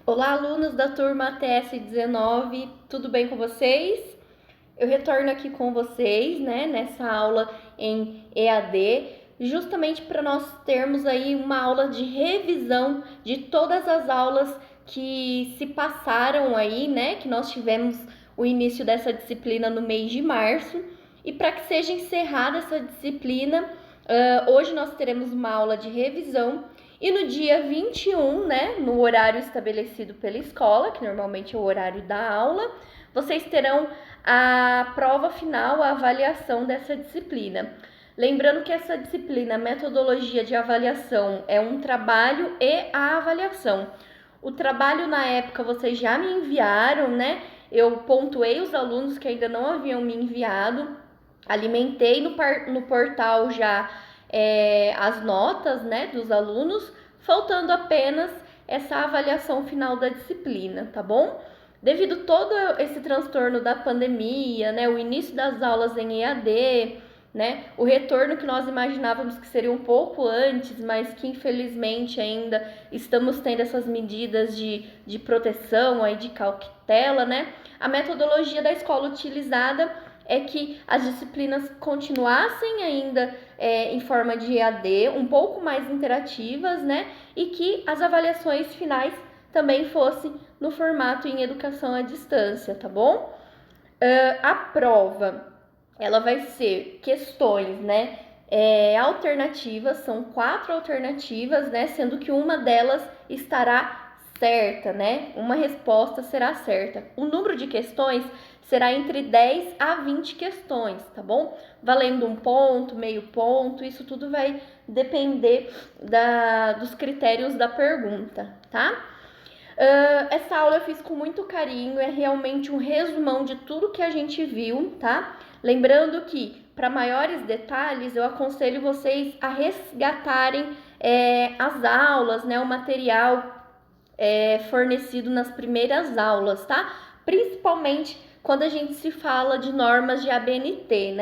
Olá, alunos da turma TS19, tudo bem com vocês? Eu retorno aqui com vocês, nessa aula em EAD, justamente para nós termos aí uma aula de revisão de todas as aulas que se passaram aí, que nós tivemos o início dessa disciplina no mês de março. E para que seja encerrada essa disciplina, hoje nós teremos uma aula de revisão. E no dia 21, no horário estabelecido pela escola, que normalmente é o horário da aula, vocês terão a prova final, a avaliação dessa disciplina. Lembrando que essa disciplina, metodologia de avaliação, é um trabalho e a avaliação. O trabalho, na época, vocês já me enviaram, Eu pontuei os alunos que ainda não haviam me enviado, alimentei no portal já as notas, dos alunos, faltando apenas essa avaliação final da disciplina, tá bom? Devido todo esse transtorno da pandemia, o início das aulas em EAD, o retorno que nós imaginávamos que seria um pouco antes, mas que infelizmente ainda estamos tendo essas medidas de proteção, aí de cautela, a metodologia da escola utilizada é que as disciplinas continuassem ainda em forma de EAD, um pouco mais interativas, e que as avaliações finais também fossem no formato em educação à distância, tá bom? A prova, ela vai ser questões, alternativas, são 4 alternativas, sendo que uma delas estará certa, Uma resposta será certa. O número de questões será entre 10 a 20 questões, tá bom? Valendo 1 ponto, meio ponto, isso tudo vai depender dos critérios da pergunta, tá? Essa aula eu fiz com muito carinho, é realmente um resumão de tudo que a gente viu, tá? Lembrando que, para maiores detalhes, eu aconselho vocês a resgatarem as aulas, o material fornecido nas primeiras aulas, tá? Principalmente quando a gente se fala de normas de ABNT,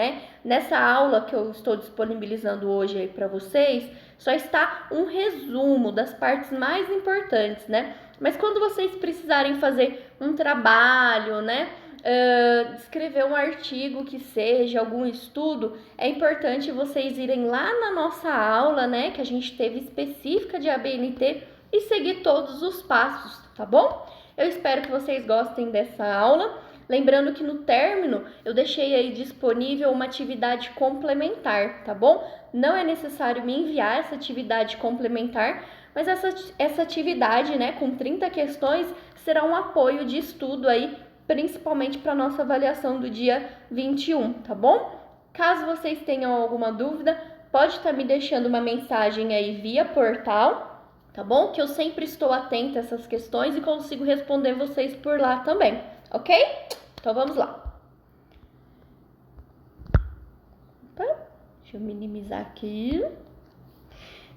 Nessa aula que eu estou disponibilizando hoje aí para vocês, só está um resumo das partes mais importantes, Mas quando vocês precisarem fazer um trabalho, escrever um artigo que seja, algum estudo, é importante vocês irem lá na nossa aula, que a gente teve específica de ABNT e seguir todos os passos, tá bom? Eu espero que vocês gostem dessa aula. Lembrando que no término eu deixei aí disponível uma atividade complementar, tá bom? Não é necessário me enviar essa atividade complementar, mas essa atividade, com 30 questões, será um apoio de estudo aí, principalmente para nossa avaliação do dia 21, tá bom? Caso vocês tenham alguma dúvida, pode estar me deixando uma mensagem aí via portal, tá bom? Que eu sempre estou atenta a essas questões e consigo responder vocês por lá também, ok? Então vamos lá. Opa, deixa eu minimizar aqui.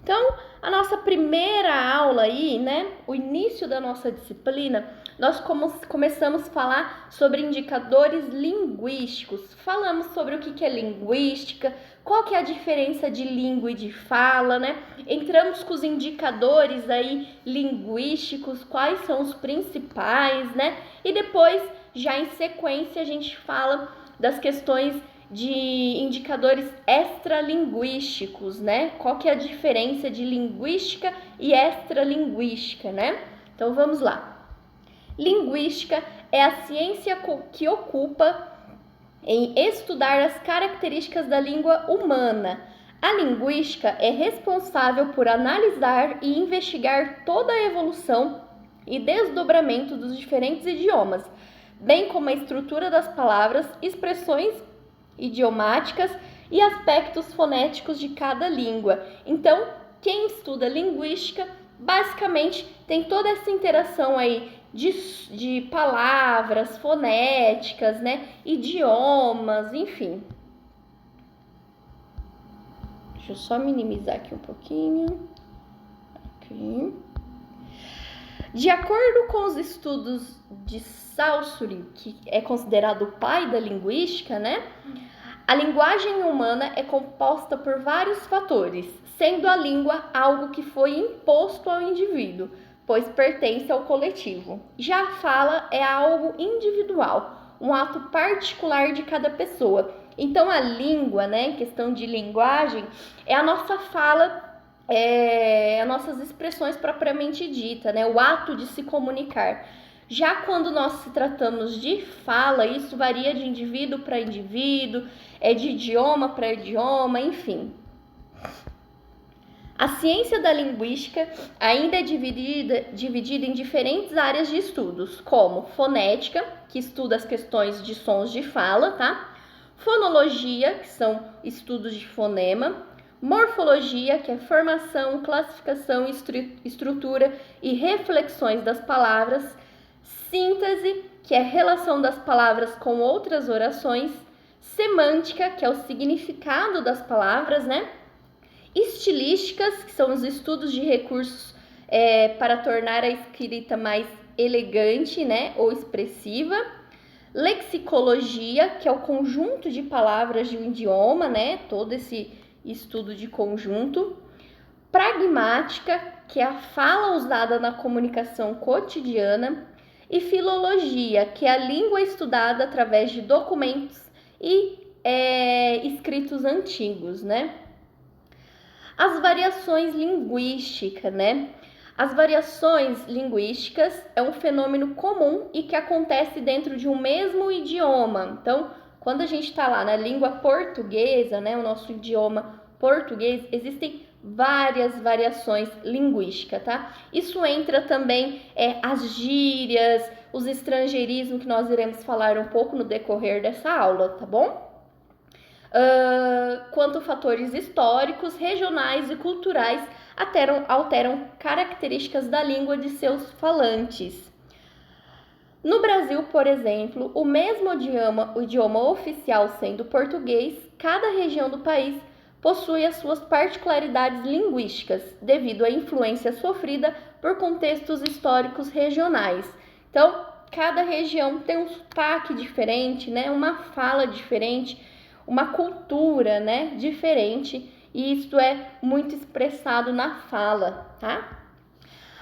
Então, a nossa primeira aula aí, o início da nossa disciplina, nós começamos a falar sobre indicadores linguísticos. Falamos sobre o que é linguística, qual que é a diferença de língua e de fala, Entramos com os indicadores aí linguísticos, quais são os principais, E depois, já em sequência, a gente fala das questões de indicadores extralinguísticos, Qual que é a diferença de linguística e extralinguística, Então vamos lá. Linguística é a ciência que ocupa em estudar as características da língua humana. A linguística é responsável por analisar e investigar toda a evolução e desdobramento dos diferentes idiomas, bem como a estrutura das palavras, expressões idiomáticas e aspectos fonéticos de cada língua. Então, quem estuda linguística, basicamente, tem toda essa interação aí de palavras, fonéticas, idiomas, enfim. Deixa eu só minimizar aqui um pouquinho. Aqui. De acordo com os estudos de Saussure, que é considerado o pai da linguística, a linguagem humana é composta por vários fatores, sendo a língua algo que foi imposto ao indivíduo. pois pertence ao coletivo. Já a fala é algo individual, um ato particular de cada pessoa. Então a língua, né, questão de linguagem, é a nossa fala, as nossas expressões propriamente dita, né, o ato de se comunicar. Já quando nós se tratamos de fala, isso varia de indivíduo para indivíduo, de idioma para idioma, enfim. A ciência da linguística ainda é dividida em diferentes áreas de estudos, como fonética, que estuda as questões de sons de fala, tá? Fonologia, que são estudos de fonema, morfologia, que é formação, classificação, estrutura e reflexões das palavras, síntese, que é relação das palavras com outras orações, semântica, que é o significado das palavras, né? Estilísticas, que são os estudos de recursos para tornar a escrita mais elegante, né, ou expressiva. Lexicologia, que é o conjunto de palavras de um idioma, né, todo esse estudo de conjunto. Pragmática, que é a fala usada na comunicação cotidiana. E filologia, que é a língua estudada através de documentos e escritos antigos, né? As variações linguísticas, né? As variações linguísticas é um fenômeno comum e que acontece dentro de um mesmo idioma. Então, quando a gente está lá na língua portuguesa, né, o nosso idioma português, existem várias variações linguísticas, tá? Isso entra também as gírias, os estrangeirismos, que nós iremos falar um pouco no decorrer dessa aula, tá bom? Quanto fatores históricos, regionais e culturais alteram características da língua de seus falantes. No Brasil, por exemplo, o mesmo o idioma oficial sendo português, cada região do país possui as suas particularidades linguísticas, devido à influência sofrida por contextos históricos regionais. Então, cada região tem um sotaque diferente, né? Uma fala diferente, uma cultura, né, diferente, e isso é muito expressado na fala, tá?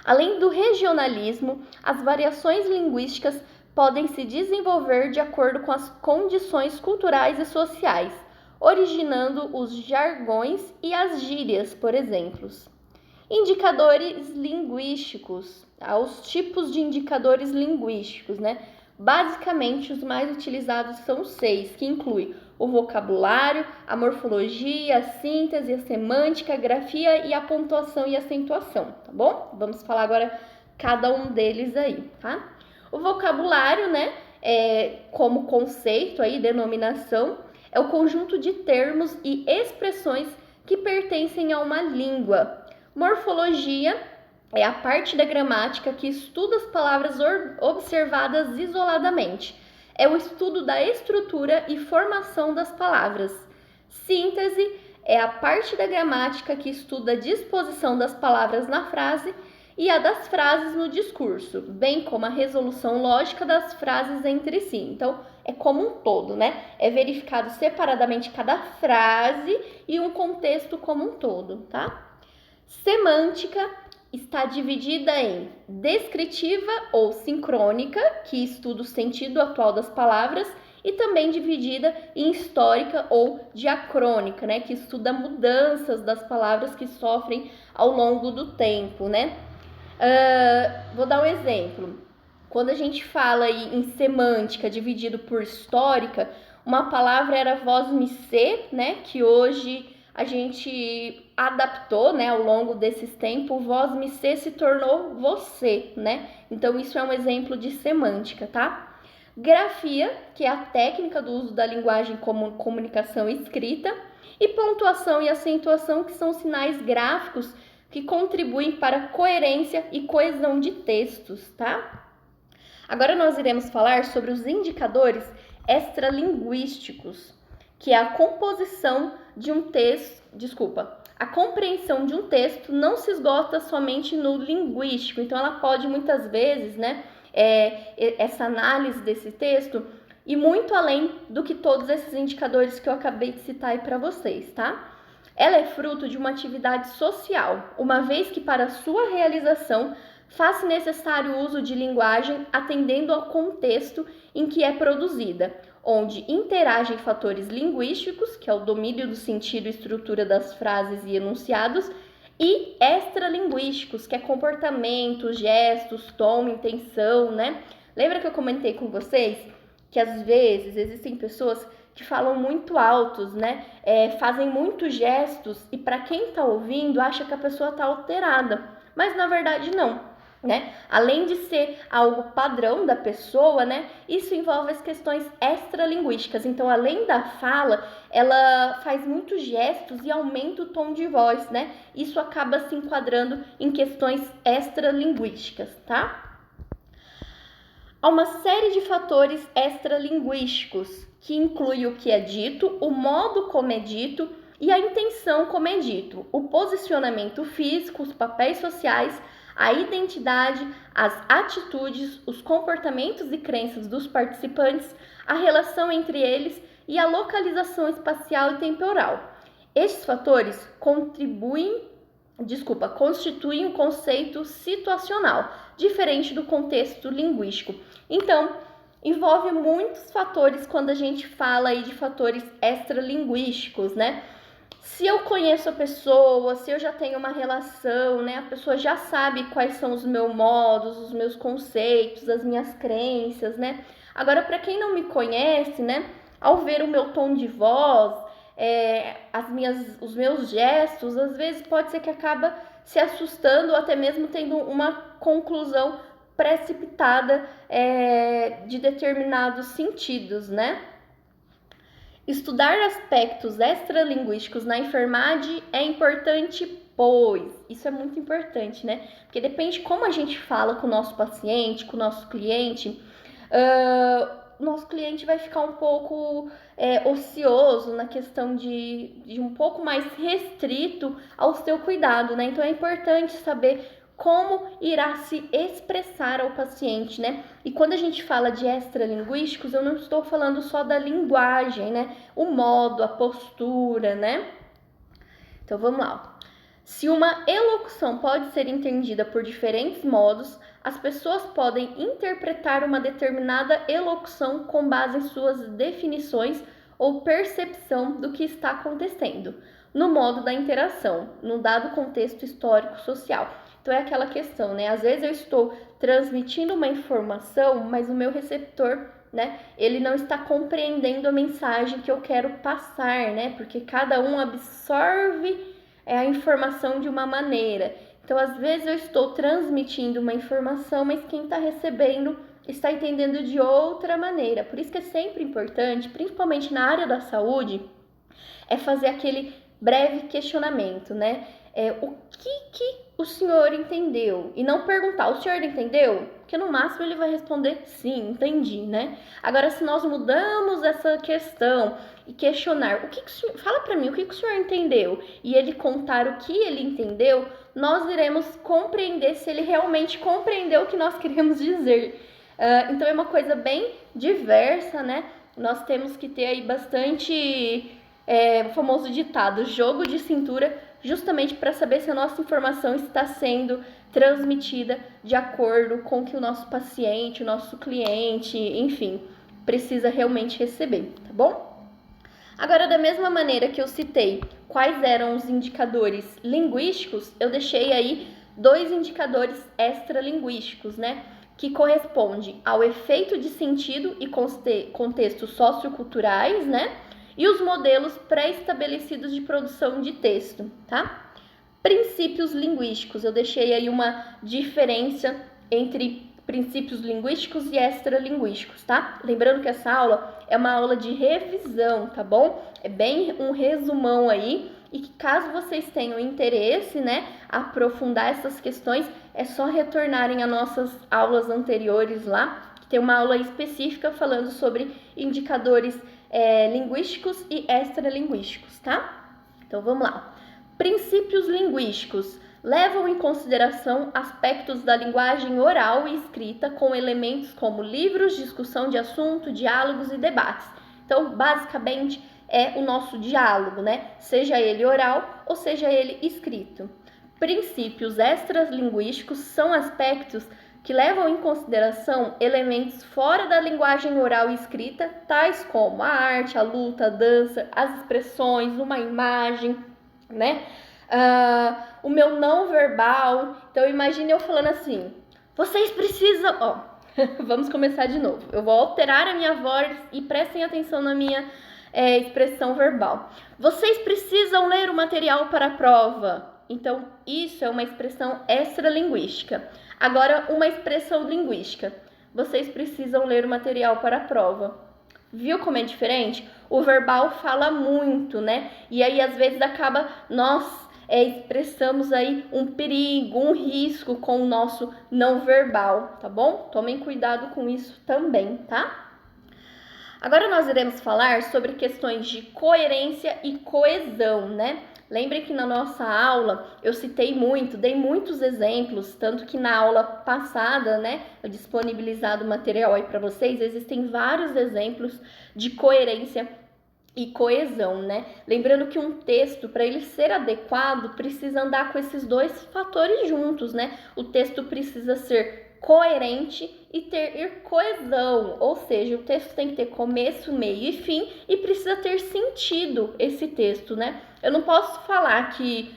Além do regionalismo, as variações linguísticas podem se desenvolver de acordo com as condições culturais e sociais, originando os jargões e as gírias, por exemplo. Indicadores linguísticos, os tipos de indicadores linguísticos, né? Basicamente, os mais utilizados são 6, que incluem o vocabulário, a morfologia, a síntese, a semântica, a grafia e a pontuação e acentuação, tá bom? Vamos falar agora cada um deles aí, tá? O vocabulário, né, como conceito aí, denominação, é o conjunto de termos e expressões que pertencem a uma língua. Morfologia é a parte da gramática que estuda as palavras observadas isoladamente. É o estudo da estrutura e formação das palavras. Síntese é a parte da gramática que estuda a disposição das palavras na frase e a das frases no discurso, bem como a resolução lógica das frases entre si. Então, é como um todo, né? É verificado separadamente cada frase e um contexto como um todo, tá? Semântica está dividida em descritiva ou sincrônica, que estuda o sentido atual das palavras, e também dividida em histórica ou diacrônica, né, que estuda mudanças das palavras que sofrem ao longo do tempo, né? Vou dar um exemplo. Quando a gente fala em semântica dividido por histórica, uma palavra era voz-me-se, né, que hoje a gente adaptou, né, ao longo desses tempos, voz-me-se se tornou você, né? Então, isso é um exemplo de semântica, tá? Grafia, que é a técnica do uso da linguagem como comunicação escrita, e pontuação e acentuação, que são sinais gráficos que contribuem para a coerência e coesão de textos, tá? Agora nós iremos falar sobre os indicadores extralinguísticos, que é a composição de um texto, a compreensão de um texto não se esgota somente no linguístico, então ela pode muitas vezes, né, essa análise desse texto ir muito além do que todos esses indicadores que eu acabei de citar aí para vocês, tá? Ela é fruto de uma atividade social, uma vez que para sua realização Faz-se necessário o uso de linguagem atendendo ao contexto em que é produzida, onde interagem fatores linguísticos, que é o domínio do sentido e estrutura das frases e enunciados, e extralinguísticos, que é comportamento, gestos, tom, intenção, né? Lembra que eu comentei com vocês que às vezes existem pessoas que falam muito altos, né? Fazem muitos gestos e para quem está ouvindo acha que a pessoa está alterada, mas na verdade não, né? Além de ser algo padrão da pessoa, né? Isso envolve as questões extralinguísticas. Então, além da fala, ela faz muitos gestos e aumenta o tom de voz, né? Isso acaba se enquadrando em questões extralinguísticas, tá? Há uma série de fatores extralinguísticos que inclui o que é dito, o modo como é dito e a intenção como é dito, o posicionamento físico, os papéis sociais, a identidade, as atitudes, os comportamentos e crenças dos participantes, a relação entre eles e a localização espacial e temporal. Estes fatores constituem um conceito situacional, diferente do contexto linguístico. Então, envolve muitos fatores quando a gente fala aí de fatores extralinguísticos, né? Se eu conheço a pessoa, se eu já tenho uma relação, né? A pessoa já sabe quais são os meus modos, os meus conceitos, as minhas crenças, né? Agora, para quem não me conhece, né? Ao ver o meu tom de voz, os meus gestos, às vezes pode ser que acaba se assustando ou até mesmo tendo uma conclusão precipitada de determinados sentidos, né? Estudar aspectos extralinguísticos na enfermagem é importante, pois isso é muito importante, né? Porque depende de como a gente fala com o nosso paciente, com o nosso cliente, o nosso cliente vai ficar um pouco ocioso na questão de um pouco mais restrito ao seu cuidado, né? Então é importante saber como irá se expressar ao paciente, né? E quando a gente fala de extralinguísticos, eu não estou falando só da linguagem, né? O modo, a postura, né? Então vamos lá. Se uma elocução pode ser entendida por diferentes modos, as pessoas podem interpretar uma determinada elocução com base em suas definições ou percepção do que está acontecendo, no modo da interação, no dado contexto histórico-social. Então é aquela questão, né? Às vezes eu estou transmitindo uma informação, mas o meu receptor, né, ele não está compreendendo a mensagem que eu quero passar, né? Porque cada um absorve a informação de uma maneira. Então, às vezes eu estou transmitindo uma informação, mas quem está recebendo está entendendo de outra maneira. Por isso que é sempre importante, principalmente na área da saúde, é fazer aquele breve questionamento, né? O que o senhor entendeu? E não perguntar, o senhor entendeu? Porque no máximo ele vai responder sim, entendi, né? Agora, se nós mudamos essa questão e questionar, fala para mim, o que o senhor entendeu? E ele contar o que ele entendeu, nós iremos compreender se ele realmente compreendeu o que nós queremos dizer. Então é uma coisa bem diversa, né? Nós temos que ter aí bastante o famoso ditado, jogo de cintura, justamente para saber se a nossa informação está sendo transmitida de acordo com o que o nosso paciente, o nosso cliente, enfim, precisa realmente receber, tá bom? Agora, da mesma maneira que eu citei quais eram os indicadores linguísticos, eu deixei aí 2 indicadores extralinguísticos, né? Que corresponde ao efeito de sentido e contextos socioculturais, né? E os modelos pré-estabelecidos de produção de texto, tá? Princípios linguísticos, eu deixei aí uma diferença entre princípios linguísticos e extralinguísticos, tá? Lembrando que essa aula é uma aula de revisão, tá bom? É bem um resumão aí, e que caso vocês tenham interesse, né, aprofundar essas questões, é só retornarem às nossas aulas anteriores lá, que tem uma aula específica falando sobre indicadores linguísticos e extralinguísticos, tá? Então vamos lá. Princípios linguísticos levam em consideração aspectos da linguagem oral e escrita com elementos como livros, discussão de assunto, diálogos e debates. Então, basicamente, é o nosso diálogo, né? Seja ele oral ou seja ele escrito. Princípios extralinguísticos são aspectos que levam em consideração elementos fora da linguagem oral e escrita, tais como a arte, a luta, a dança, as expressões, uma imagem, né? O meu não verbal. Então, imagine eu falando assim, vocês precisam... Ó, vamos começar de novo. Eu vou alterar a minha voz e prestem atenção na minha expressão verbal. Vocês precisam ler o material para a prova. Então, isso é uma expressão extralinguística. Agora, uma expressão linguística. Vocês precisam ler o material para a prova. Viu como é diferente? O verbal fala muito, né? E aí, às vezes, nós expressamos aí um perigo, um risco com o nosso não verbal, tá bom? Tomem cuidado com isso também, tá? Agora nós iremos falar sobre questões de coerência e coesão, né? Lembrem que na nossa aula eu dei muitos exemplos, tanto que na aula passada, né, eu disponibilizado o material aí para vocês, existem vários exemplos de coerência e coesão, né? Lembrando que um texto, para ele ser adequado, precisa andar com esses dois fatores juntos, né? O texto precisa ser coerente e ter coesão, ou seja, o texto tem que ter começo, meio e fim e precisa ter sentido esse texto, né? Eu não posso falar que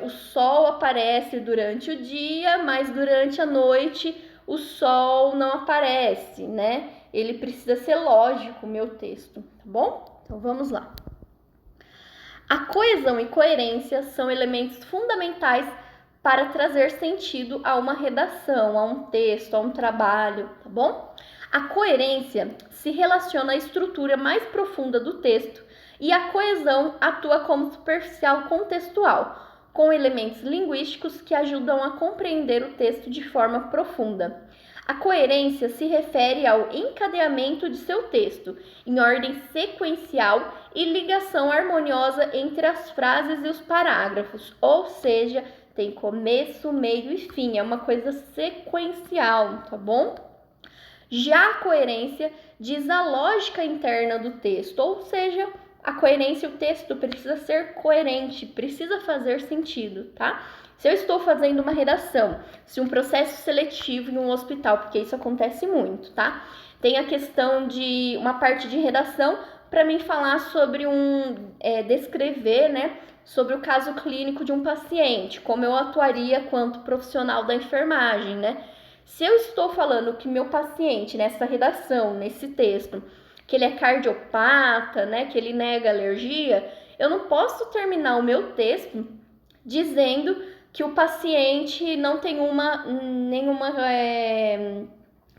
o sol aparece durante o dia, mas durante a noite o sol não aparece, né? Ele precisa ser lógico, o meu texto, tá bom? Então vamos lá. A coesão e coerência são elementos fundamentais para trazer sentido a uma redação, a um texto, a um trabalho, tá bom? A coerência se relaciona à estrutura mais profunda do texto e a coesão atua como superficial contextual, com elementos linguísticos que ajudam a compreender o texto de forma profunda. A coerência se refere ao encadeamento de seu texto, em ordem sequencial e ligação harmoniosa entre as frases e os parágrafos, ou seja, tem começo, meio e fim, é uma coisa sequencial, tá bom? Já a coerência diz a lógica interna do texto, ou seja, a coerência, o texto precisa ser coerente, precisa fazer sentido, tá? Se eu estou fazendo uma redação, se um processo seletivo em um hospital, porque isso acontece muito, tá? Tem a questão de uma parte de redação para mim falar sobre descrever, né, sobre o caso clínico de um paciente, como eu atuaria quanto profissional da enfermagem, né? Se eu estou falando que meu paciente, nessa redação, nesse texto, que ele é cardiopata, né, que ele nega alergia, eu não posso terminar o meu texto dizendo que o paciente não tem nenhuma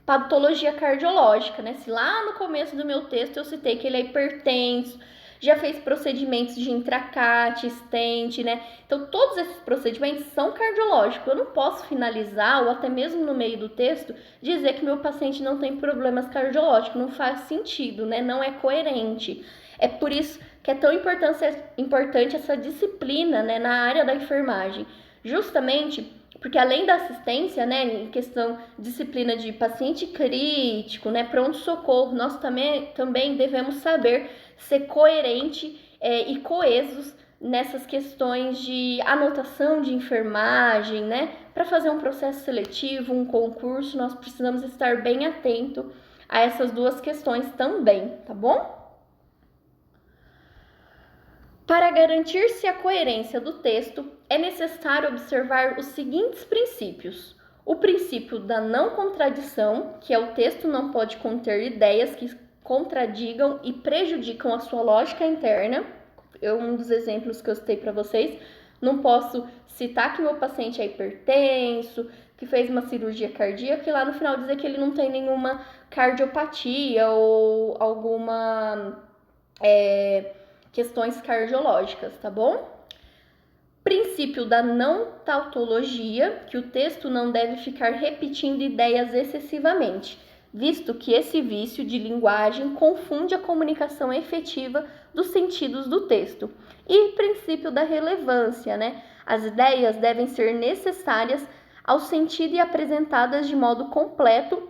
patologia cardiológica, né? Se lá no começo do meu texto eu citei que ele é hipertenso, já fez procedimentos de intracate, stent, né? Então, todos esses procedimentos são cardiológicos. Eu não posso finalizar, ou até mesmo no meio do texto, dizer que meu paciente não tem problemas cardiológicos. Não faz sentido, né? Não é coerente. É por isso que é tão importante essa disciplina, né, na área da enfermagem. Justamente porque além da assistência, né, em questão de disciplina de paciente crítico, né, pronto-socorro, nós também devemos saber ser coerente e coesos nessas questões de anotação de enfermagem, né? Para fazer um processo seletivo, um concurso, nós precisamos estar bem atento a essas duas questões também, tá bom? Para garantir-se a coerência do texto, é necessário observar os seguintes princípios. O princípio da não contradição, que é o texto não pode conter ideias que contradigam e prejudicam a sua lógica interna. Um dos exemplos que eu citei para vocês, não posso citar que meu paciente é hipertenso, que fez uma cirurgia cardíaca e lá no final dizer que ele não tem nenhuma cardiopatia ou alguma questões cardiológicas, tá bom? Princípio da não tautologia, que o texto não deve ficar repetindo ideias excessivamente, visto que esse vício de linguagem confunde a comunicação efetiva dos sentidos do texto. E princípio da relevância, né? As ideias devem ser necessárias ao sentido e apresentadas de modo completo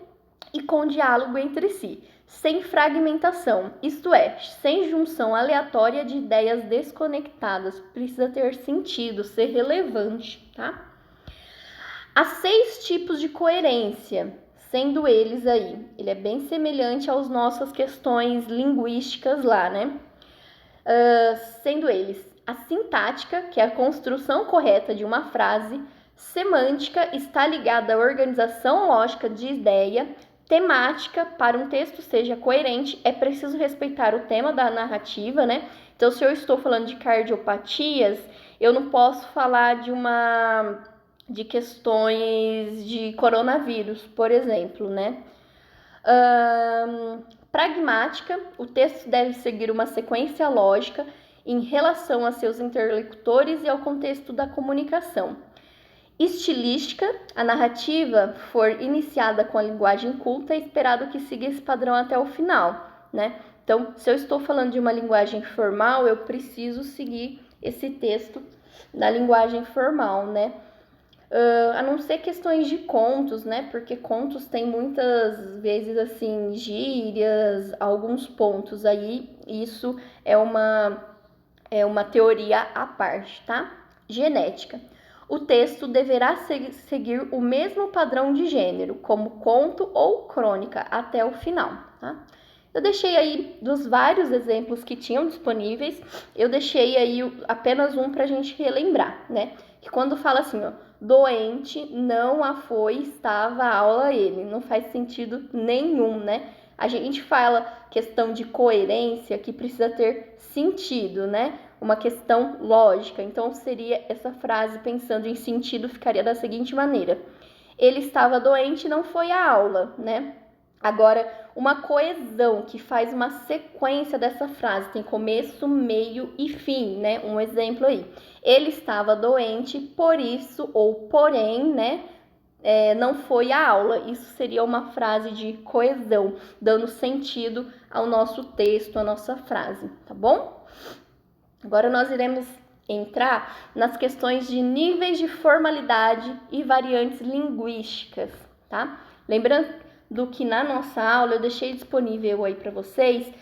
e com diálogo entre si, sem fragmentação, isto é, sem junção aleatória de ideias desconectadas. Precisa ter sentido, ser relevante, tá? Há 6 tipos de coerência, sendo eles aí, ele é bem semelhante às nossas questões linguísticas lá, né? Sendo eles a sintática, que é a construção correta de uma frase, semântica, está ligada à organização lógica de ideia, temática, para um texto seja coerente, é preciso respeitar o tema da narrativa, né? Então, se eu estou falando de cardiopatias, eu não posso falar de questões de coronavírus, por exemplo, né? Pragmática, o texto deve seguir uma sequência lógica em relação a seus interlocutores e ao contexto da comunicação. Estilística, a narrativa for iniciada com a linguagem culta, é esperado que siga esse padrão até o final, né? Então, se eu estou falando de uma linguagem formal, eu preciso seguir esse texto na linguagem formal, né? A não ser questões de contos, né? Porque contos tem muitas vezes, assim, gírias, alguns pontos aí. Isso é uma teoria à parte, tá? Genética. O texto deverá seguir o mesmo padrão de gênero, como conto ou crônica, até o final, tá? Eu deixei aí, dos vários exemplos que tinham disponíveis, eu deixei aí apenas um pra gente relembrar, né? Que quando fala assim, ó, doente, não a foi, estava a aula ele. Não faz sentido nenhum, né? A gente fala questão de coerência que precisa ter sentido, né? Uma questão lógica. Então, seria essa frase pensando em sentido, ficaria da seguinte maneira. Ele estava doente, não foi à aula, né? Agora, uma coesão que faz uma sequência dessa frase, tem começo, meio e fim, né? Um exemplo aí. Ele estava doente, por isso, ou porém, né? Não foi à aula. Isso seria uma frase de coesão, dando sentido ao nosso texto, à nossa frase, tá bom? Agora nós iremos entrar nas questões de níveis de formalidade e variantes linguísticas, tá? Lembrando do que na nossa aula eu deixei disponível aí para vocês,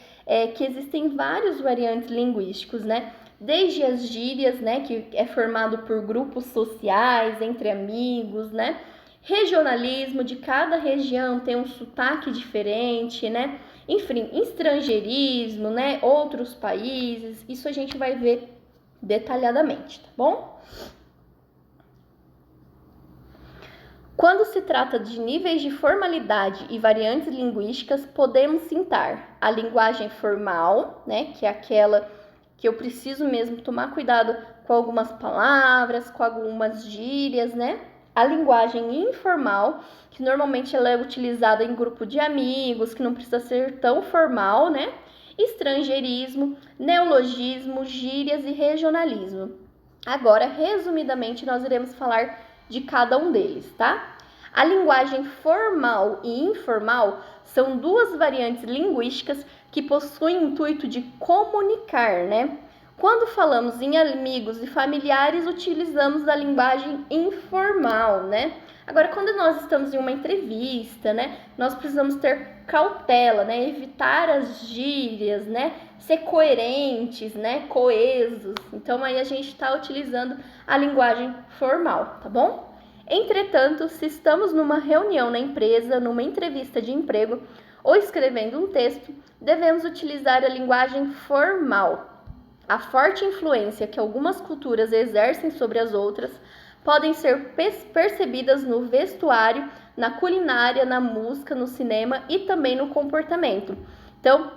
que existem vários variantes linguísticos, né? Desde as gírias, né, que é formado por grupos sociais, entre amigos, né? Regionalismo, de cada região tem um sotaque diferente, né? Enfim, estrangeirismo, né? Outros países, isso a gente vai ver detalhadamente, tá bom? Quando se trata de níveis de formalidade e variantes linguísticas, podemos citar a linguagem formal, né, que é aquela que eu preciso mesmo tomar cuidado com algumas palavras, com algumas gírias, né? A linguagem informal, que normalmente ela é utilizada em grupo de amigos, que não precisa ser tão formal, né? Estrangeirismo, neologismo, gírias e regionalismo. Agora, resumidamente, nós iremos falar de cada um deles, tá? A linguagem formal e informal são duas variantes linguísticas que possuem o intuito de comunicar, né? Quando falamos em amigos e familiares, utilizamos a linguagem informal, né? Agora, quando nós estamos em uma entrevista, né, nós precisamos ter cautela, né, evitar as gírias, né, ser coerentes, né, coesos. Então, aí a gente está utilizando a linguagem formal, tá bom? Entretanto, se estamos numa reunião na empresa, numa entrevista de emprego ou escrevendo um texto, devemos utilizar a linguagem formal. A forte influência que algumas culturas exercem sobre as outras podem ser percebidas no vestuário, na culinária, na música, no cinema e também no comportamento. Então,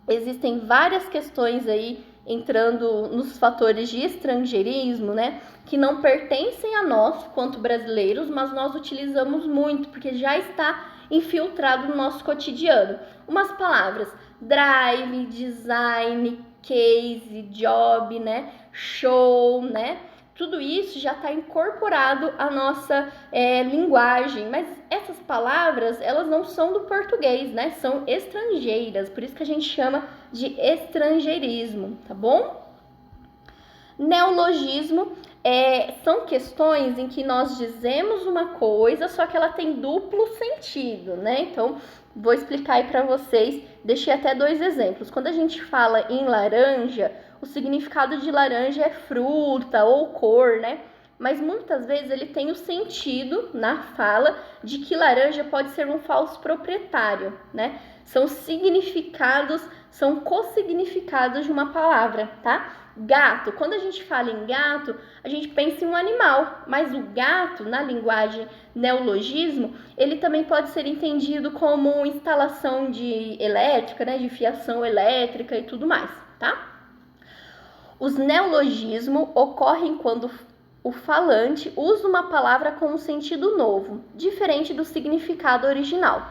existem várias questões aí entrando nos fatores de estrangeirismo, né, que não pertencem a nós quanto brasileiros, mas nós utilizamos muito porque já está infiltrado no nosso cotidiano. Umas palavras: drive, design, case, job, né, show, né? Tudo isso já está incorporado à nossa linguagem, mas essas palavras, elas não são do português, né? São estrangeiras, por isso que a gente chama de estrangeirismo, tá bom? Neologismo são questões em que nós dizemos uma coisa, só que ela tem duplo sentido, né? Então, vou explicar aí para vocês, deixei até 2 exemplos. Quando a gente fala em laranja, o significado de laranja é fruta ou cor, né? Mas muitas vezes ele tem o sentido na fala de que laranja pode ser um falso proprietário, né? São significados, são co-significados de uma palavra, tá? Gato, quando a gente fala em gato, a gente pensa em um animal, mas o gato, na linguagem neologismo, ele também pode ser entendido como instalação de elétrica, né? De fiação elétrica e tudo mais, tá? Os neologismos ocorrem quando o falante usa uma palavra com um sentido novo, diferente do significado original.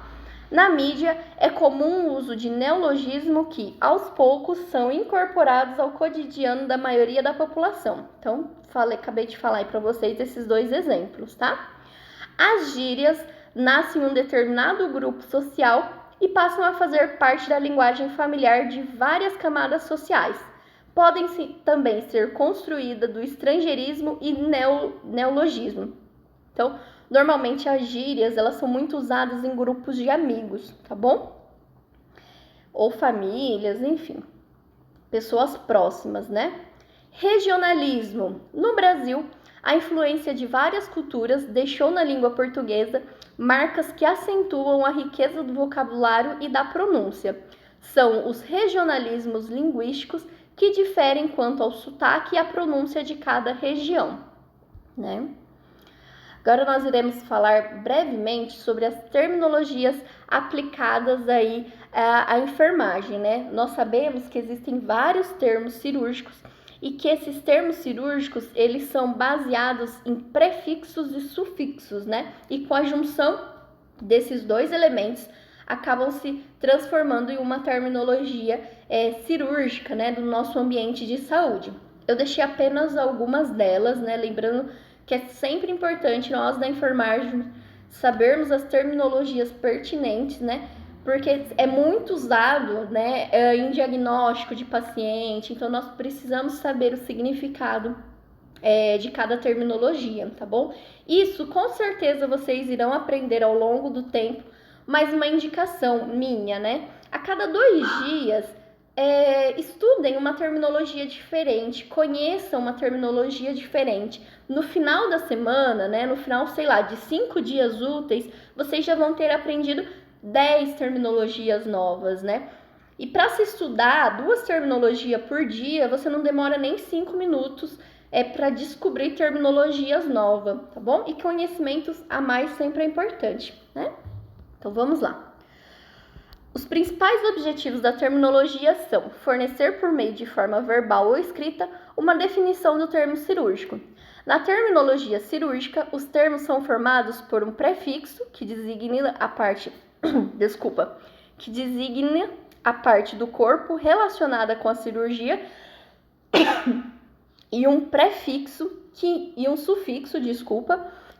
Na mídia, é comum o uso de neologismo que, aos poucos, são incorporados ao cotidiano da maioria da população. Então, acabei de falar aí para vocês esses 2 exemplos, tá? As gírias nascem em um determinado grupo social e passam a fazer parte da linguagem familiar de várias camadas sociais. Podem também ser construídas do estrangeirismo e neologismo. Então, normalmente as gírias, elas são muito usadas em grupos de amigos, tá bom? Ou famílias, enfim, pessoas próximas, né? Regionalismo. No Brasil, a influência de várias culturas deixou na língua portuguesa marcas que acentuam a riqueza do vocabulário e da pronúncia. São os regionalismos linguísticos que diferem quanto ao sotaque e à pronúncia de cada região, né? Agora nós iremos falar brevemente sobre as terminologias aplicadas aí à enfermagem, né? Nós sabemos que existem vários termos cirúrgicos e que esses termos cirúrgicos, eles são baseados em prefixos e sufixos, né? E com a junção desses 2 elementos, acabam se transformando em uma terminologia cirúrgica, né, do nosso ambiente de saúde. Eu deixei apenas algumas delas, né, lembrando que é sempre importante nós da enfermagem sabermos as terminologias pertinentes, né, porque é muito usado, né, em diagnóstico de paciente, então nós precisamos saber o significado de cada terminologia, tá bom? Isso com certeza vocês irão aprender ao longo do tempo, mas uma indicação minha, né? A cada 2 dias, estudem uma terminologia diferente, conheçam uma terminologia diferente. No final da semana, né? No final, sei lá, de 5 dias úteis, vocês já vão ter aprendido 10 terminologias novas, né? E para se estudar 2 terminologias por dia, você não demora nem 5 minutos para descobrir terminologias novas, tá bom? E conhecimentos a mais sempre é importante, né? Então vamos lá. Os principais objetivos da terminologia são fornecer por meio de forma verbal ou escrita uma definição do termo cirúrgico. Na terminologia cirúrgica, os termos são formados por um prefixo que designa a parte, que designa a parte do corpo relacionada com a cirurgia e um prefixo e um sufixo,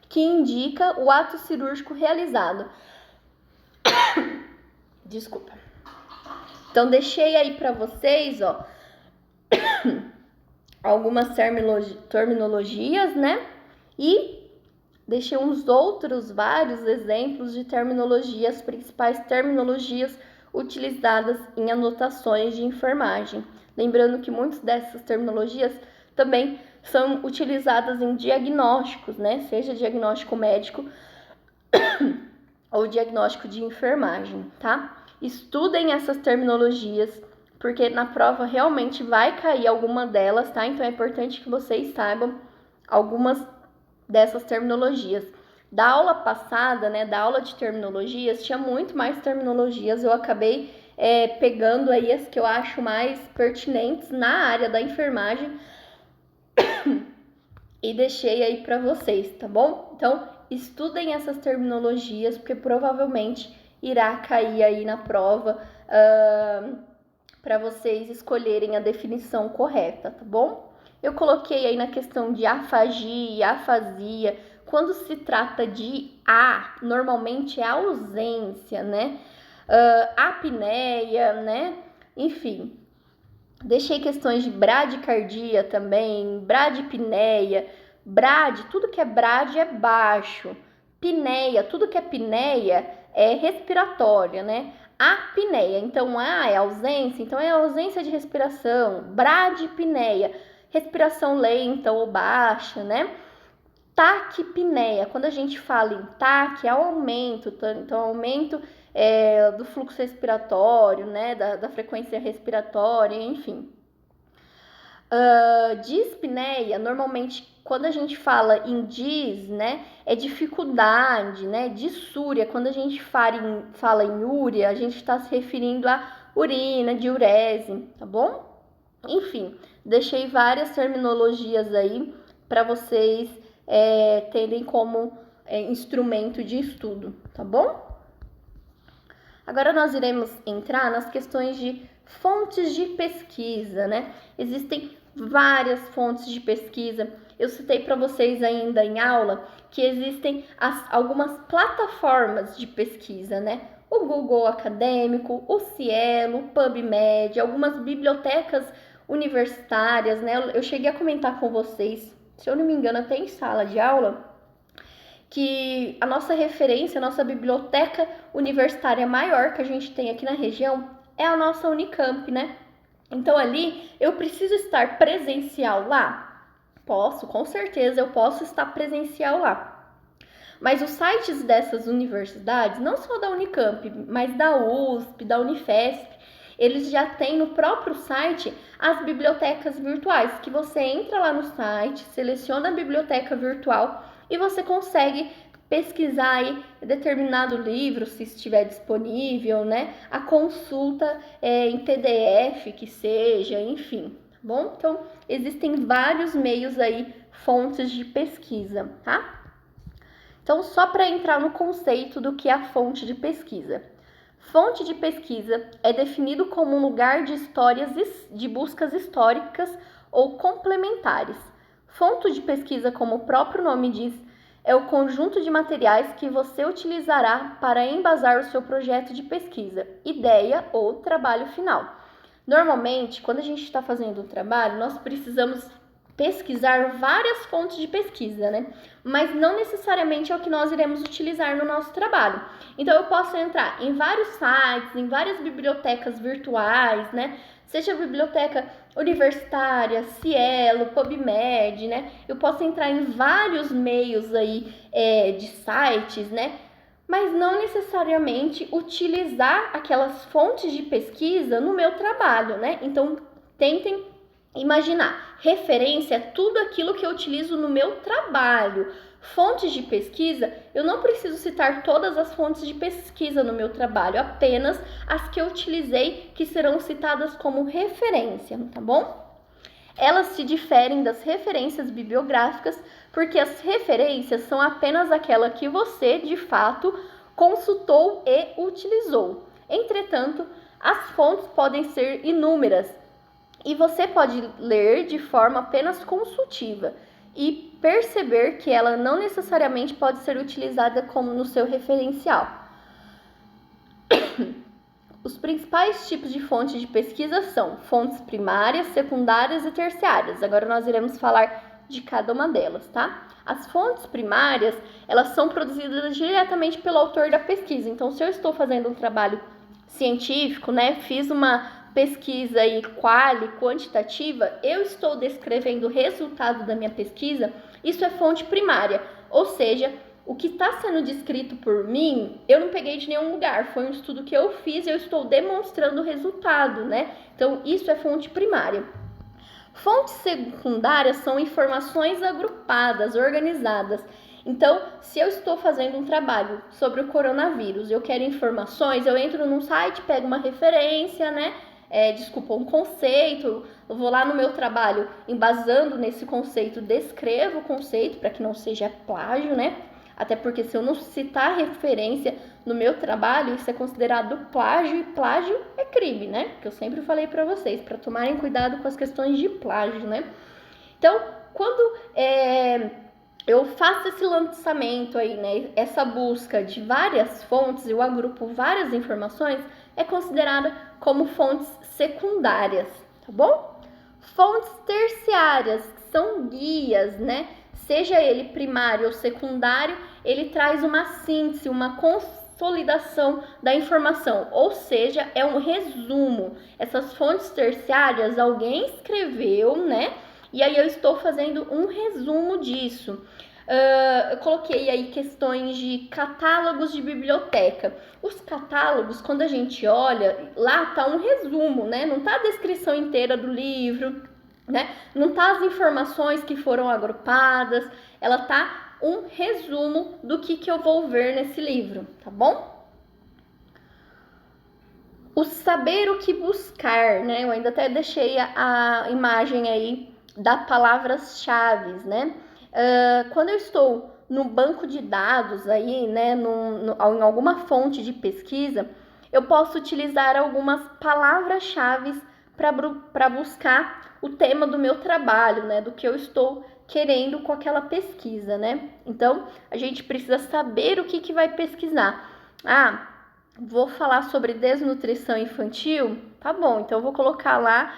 que indica o ato cirúrgico realizado. Desculpa. Então, deixei aí para vocês, ó, algumas terminologias, né? E deixei uns outros vários exemplos de terminologias, principais terminologias utilizadas em anotações de enfermagem. Lembrando que muitas dessas terminologias também são utilizadas em diagnósticos, né? Seja diagnóstico médico ou diagnóstico de enfermagem, tá? Estudem essas terminologias, porque na prova realmente vai cair alguma delas, tá? Então é importante que vocês saibam algumas dessas terminologias. Da aula passada, né, da aula de terminologias, tinha muito mais terminologias, eu acabei pegando aí as que eu acho mais pertinentes na área da enfermagem e deixei aí para vocês, tá bom? Então, estudem essas terminologias, porque provavelmente irá cair aí na prova para vocês escolherem a definição correta, tá bom? Eu coloquei aí na questão de afagia, afasia. Quando se trata de normalmente é ausência, né? Apneia, né? Enfim, deixei questões de bradicardia também, bradipneia, Brade, tudo que é brade é baixo. Pineia, tudo que é pineia é respiratória, né? Apneia, então A é ausência, então é ausência de respiração. Bradipneia, respiração lenta ou baixa, né? Taquipneia, quando a gente fala em taque, é o aumento, então aumento do fluxo respiratório, né? Da frequência respiratória, enfim. Dispneia, normalmente quando a gente fala em dis, né, é dificuldade, né? Dissúria, quando a gente fala em úria, a gente está se referindo a urina, diurese, tá bom? Enfim, deixei várias terminologias aí para vocês terem como instrumento de estudo, tá bom? Agora nós iremos entrar nas questões de fontes de pesquisa, né? Existem várias fontes de pesquisa. Eu citei para vocês ainda em aula que existem algumas plataformas de pesquisa, né? O Google Acadêmico, o Cielo, o PubMed, algumas bibliotecas universitárias, né? Eu cheguei a comentar com vocês, se eu não me engano, até em sala de aula, que a nossa referência, a nossa biblioteca universitária maior que a gente tem aqui na região é a nossa Unicamp, né? Então ali eu preciso estar presencial lá? Posso, com certeza eu posso estar presencial lá. Mas os sites dessas universidades, não só da Unicamp, mas da USP, da Unifesp, eles já têm no próprio site as bibliotecas virtuais, que você entra lá no site, seleciona a biblioteca virtual e você consegue pesquisar aí determinado livro, se estiver disponível, né? A consulta em PDF que seja, enfim, tá bom? Então, existem vários meios aí, fontes de pesquisa, tá? Então, só para entrar no conceito do que é a fonte de pesquisa. Fonte de pesquisa é definido como um lugar de histórias de buscas históricas ou complementares. Fonte de pesquisa, como o próprio nome diz, é o conjunto de materiais que você utilizará para embasar o seu projeto de pesquisa, ideia ou trabalho final. Normalmente, quando a gente está fazendo um trabalho, nós precisamos pesquisar várias fontes de pesquisa, né? Mas não necessariamente é o que nós iremos utilizar no nosso trabalho. Então, eu posso entrar em vários sites, em várias bibliotecas virtuais, né? Seja a biblioteca universitária, Cielo, PubMed, né? Eu posso entrar em vários meios aí de sites, né? Mas não necessariamente utilizar aquelas fontes de pesquisa no meu trabalho, né? Então, tentem imaginar, referência é tudo aquilo que eu utilizo no meu trabalho. Fontes de pesquisa, eu não preciso citar todas as fontes de pesquisa no meu trabalho, apenas as que eu utilizei que serão citadas como referência, tá bom? Elas se diferem das referências bibliográficas porque as referências são apenas aquela que você, de fato, consultou e utilizou. Entretanto, as fontes podem ser inúmeras, e você pode ler de forma apenas consultiva e perceber que ela não necessariamente pode ser utilizada como no seu referencial. Os principais tipos de fontes de pesquisa são fontes primárias, secundárias e terciárias. Agora nós iremos falar de cada uma delas, tá? As fontes primárias, elas são produzidas diretamente pelo autor da pesquisa. Então, se eu estou fazendo um trabalho científico, né, fiz uma pesquisa aí quantitativa, eu estou descrevendo o resultado da minha pesquisa, isso é fonte primária, ou seja, o que está sendo descrito por mim, eu não peguei de nenhum lugar, foi um estudo que eu fiz e eu estou demonstrando o resultado, né? Então, isso é fonte primária. Fontes secundárias são informações agrupadas, organizadas. Então, se eu estou fazendo um trabalho sobre o coronavírus, eu quero informações, eu entro num site, pego uma referência, né? Um conceito, eu vou lá no meu trabalho, embasando nesse conceito, descrevo o conceito para que não seja plágio, né? Até porque se eu não citar referência no meu trabalho, isso é considerado plágio, e plágio é crime, né? Que eu sempre falei para vocês, para tomarem cuidado com as questões de plágio, né? Então, quando eu faço esse lançamento aí, né? Essa busca de várias fontes, eu agrupo várias informações, é considerada como fontes secundárias, tá bom? Fontes terciárias, que são guias, né? seja ele primário ou secundário, ele traz uma síntese, uma consolidação da informação, ou seja, é um resumo. Essas fontes terciárias alguém escreveu, né? E aí eu estou fazendo um resumo disso. Eu coloquei aí questões de catálogos de biblioteca. Os catálogos, quando a gente olha, lá tá um resumo, né? Não tá a descrição inteira do livro, né? Não tá as informações que foram agrupadas, ela tá um resumo do que eu vou ver nesse livro, tá bom? O saber o que buscar, né? Eu ainda até deixei a imagem aí das palavras-chave, né? Quando eu estou no banco de dados aí, né, em alguma fonte de pesquisa, eu posso utilizar algumas palavras-chave para buscar o tema do meu trabalho, né, do que eu estou querendo com aquela pesquisa, né? Então, a gente precisa saber o que vai pesquisar. Vou falar sobre desnutrição infantil? Tá bom, então eu vou colocar lá,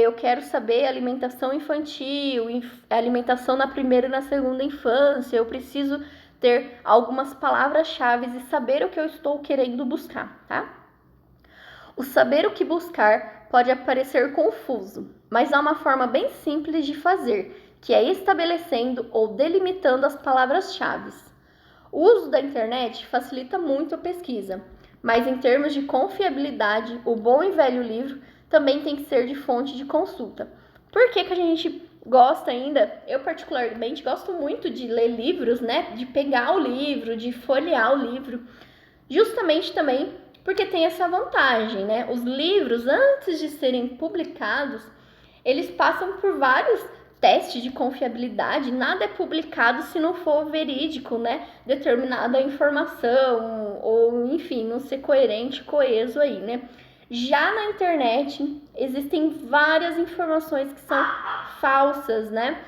eu quero saber alimentação infantil, alimentação na primeira e na segunda infância. Eu preciso ter algumas palavras-chave e saber o que eu estou querendo buscar, tá? O saber o que buscar pode parecer confuso, mas há uma forma bem simples de fazer, que é estabelecendo ou delimitando as palavras-chave. O uso da internet facilita muito a pesquisa, mas em termos de confiabilidade, o bom e velho livro também tem que ser de fonte de consulta. Por que a gente gosta ainda? Eu particularmente gosto muito de ler livros, né? De pegar o livro, de folhear o livro, justamente também porque tem essa vantagem, né? Os livros, antes de serem publicados, eles passam por vários testes de confiabilidade. Nada é publicado se não for verídico, né? Determinada informação, ou enfim, não ser coerente, coeso aí, né? Já na internet, existem várias informações que são falsas, né?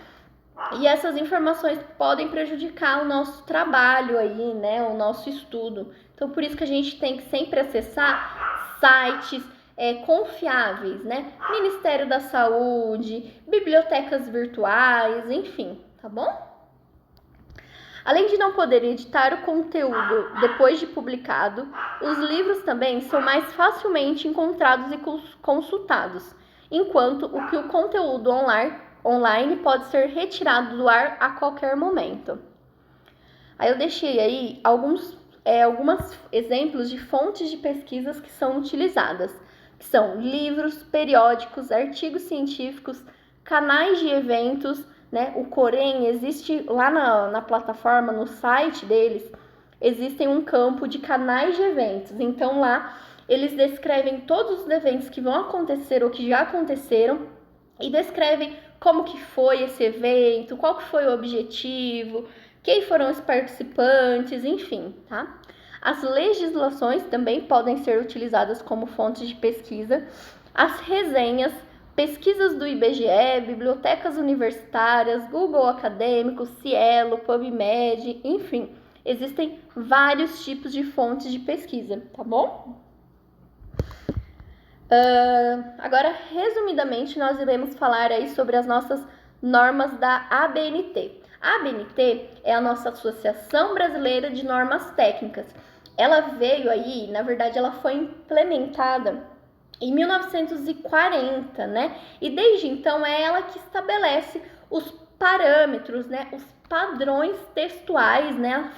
E essas informações podem prejudicar o nosso trabalho aí, né? O nosso estudo. Então, por isso que a gente tem que sempre acessar sites confiáveis, né? Ministério da Saúde, bibliotecas virtuais, enfim, tá bom? Além de não poder editar o conteúdo depois de publicado, os livros também são mais facilmente encontrados e consultados, enquanto o conteúdo online pode ser retirado do ar a qualquer momento. Aí eu deixei aí alguns exemplos de fontes de pesquisas que são utilizadas, que são livros, periódicos, artigos científicos, canais de eventos, né? O Corém existe lá na plataforma, no site deles, existem um campo de canais de eventos. Então lá eles descrevem todos os eventos que vão acontecer ou que já aconteceram e descrevem como que foi esse evento, qual que foi o objetivo, quem foram os participantes, enfim, tá? As legislações também podem ser utilizadas como fontes de pesquisa, as resenhas, pesquisas do IBGE, bibliotecas universitárias, Google Acadêmico, Cielo, PubMed, enfim, existem vários tipos de fontes de pesquisa, tá bom? Agora, resumidamente, nós iremos falar aí sobre as nossas normas da ABNT. A ABNT é a nossa Associação Brasileira de Normas Técnicas. Ela veio aí, na verdade, ela foi implementada em 1940, né? E desde então é ela que estabelece os parâmetros, né? Os padrões textuais, né?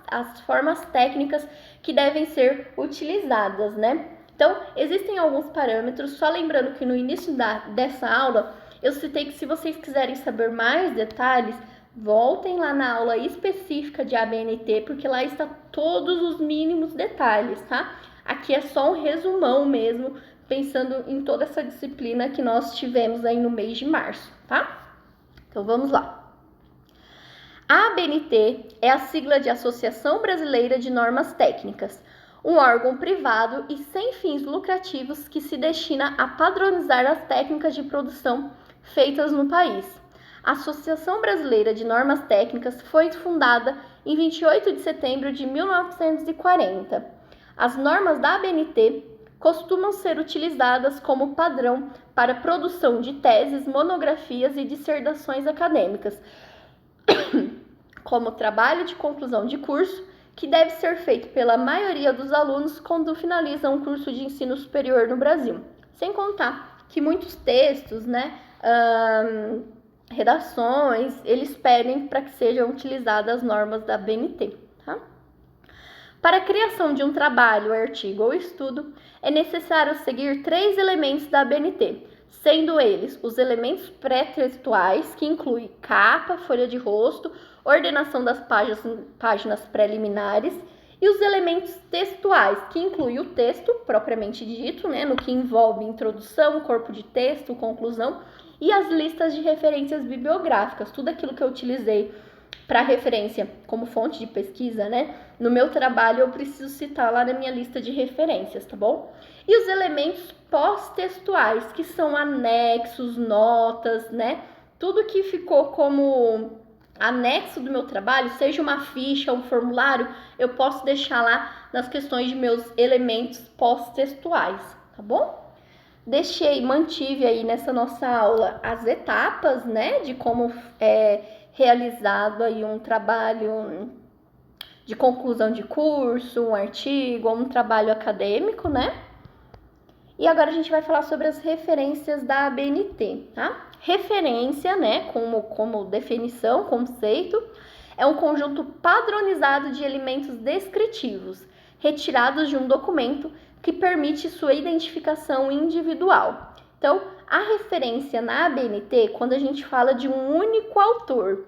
As formas técnicas que devem ser utilizadas, né? Então, existem alguns parâmetros, só lembrando que no início dessa aula, eu citei que se vocês quiserem saber mais detalhes, voltem lá na aula específica de ABNT, porque lá está todos os mínimos detalhes, tá? Aqui é só um resumão mesmo, pensando em toda essa disciplina que nós tivemos aí no mês de março, tá? Então, vamos lá. A ABNT é a sigla de Associação Brasileira de Normas Técnicas, um órgão privado e sem fins lucrativos que se destina a padronizar as técnicas de produção feitas no país. A Associação Brasileira de Normas Técnicas foi fundada em 28 de setembro de 1940. As normas da ABNT costumam ser utilizadas como padrão para produção de teses, monografias e dissertações acadêmicas. como trabalho de conclusão de curso, que deve ser feito pela maioria dos alunos quando finalizam um curso de ensino superior no Brasil. Sem contar que muitos textos, né, redações, eles pedem para que sejam utilizadas as normas da BNT. Tá? Para a criação de um trabalho, artigo ou estudo, é necessário seguir 3 elementos da BNT, sendo eles os elementos pré-textuais, que incluem capa, folha de rosto, ordenação das páginas preliminares, e os elementos textuais, que incluem o texto propriamente dito, né, no que envolve introdução, corpo de texto, conclusão, e as listas de referências bibliográficas, tudo aquilo que eu utilizei para referência como fonte de pesquisa, né? No meu trabalho eu preciso citar lá na minha lista de referências, tá bom? E os elementos pós-textuais, que são anexos, notas, né? Tudo que ficou como anexo do meu trabalho, seja uma ficha, um formulário, eu posso deixar lá nas questões de meus elementos pós-textuais, tá bom? Mantive aí nessa nossa aula as etapas, né, de como é realizado aí um trabalho de conclusão de curso, um artigo, um trabalho acadêmico, né? E agora a gente vai falar sobre as referências da ABNT, tá? Referência, né, como definição, conceito, é um conjunto padronizado de elementos descritivos, retirados de um documento que permite sua identificação individual. Então, a referência na ABNT, quando a gente fala de um único autor,